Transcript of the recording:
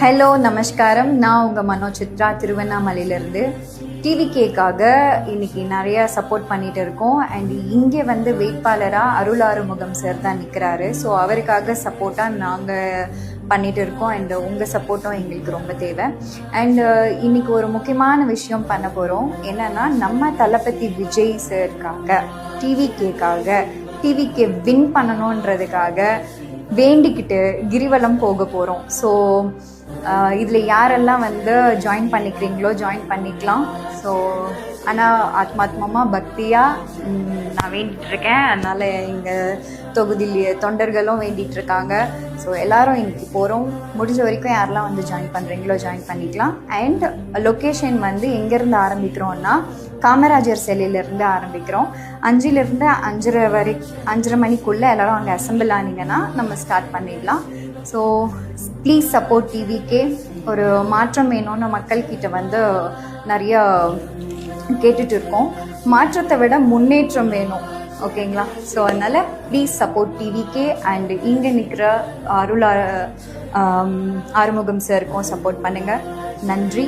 Hello நமஸ்காரம். நான் உங்கள் மனோசித்ரா திருவண்ணாமலையிலேருந்து. டிவிகேக்காக இன்றைக்கி நிறையா சப்போர்ட் பண்ணிகிட்டு இருக்கோம். அண்ட் இங்கே வேட்பாளராக அருள் ஆறுமுகம் சார் தான் நிற்கிறாரு. ஸோ அவருக்காக சப்போர்ட்டாக நாங்கள் பண்ணிகிட்டு இருக்கோம். அண்ட் உங்கள் சப்போர்ட்டும் எங்களுக்கு ரொம்ப தேவை. அண்டு இன்றைக்கி ஒரு முக்கியமான விஷயம் பண்ண போகிறோம். என்னென்னா, நம்ம தளபதி விஜய் சாருக்காக டிவிகே வின் பண்ணணுன்றதுக்காக வேண்டிக்கிட்டு கிரிவலம் போக போகிறோம். ஸோ இதில் யாரெல்லாம் ஜாயின் பண்ணிக்கிறீங்களோ ஜாயின் பண்ணிக்கலாம். ஸோ ஆனால் ஆத்மாத்மமாக பக்தியாக நான் வேண்டிகிட்ருக்கேன். அதனால் எங்கள் தொகுதியில் தொண்டர்களும் வேண்டிகிட்ருக்காங்க. ஸோ எல்லோரும் இன்றைக்கி போகிறோம். முடிஞ்ச வரைக்கும் யாரெல்லாம் ஜாயின் பண்ணுறீங்களோ ஜாயின் பண்ணிக்கலாம். அண்ட் லொக்கேஷன் எங்கேருந்து ஆரம்பிக்கிறோன்னா, காமராஜர் சிலையிலேருந்து ஆரம்பிக்கிறோம். 5லேருந்து 5:30 மணிக்குள்ளே எல்லோரும் அங்கே அசம்பிள் ஆனீங்கன்னா நம்ம ஸ்டார்ட் பண்ணிடலாம். So please support TVK. ஒரு மாற்றம் வேணும்னு மக்கள்கிட்ட நிறைய கேட்டுட்டு இருக்கோம். மாற்றத்தை விட முன்னேற்றம் வேணும், ஓகேங்களா? ஸோ அதனால் ப்ளீஸ் சப்போர்ட் டிவிகே. அண்ட் இங்கே நிற்கிற ஆறுமுகம் சாருக்கும் சப்போர்ட் பண்ணுங்கள். நன்றி.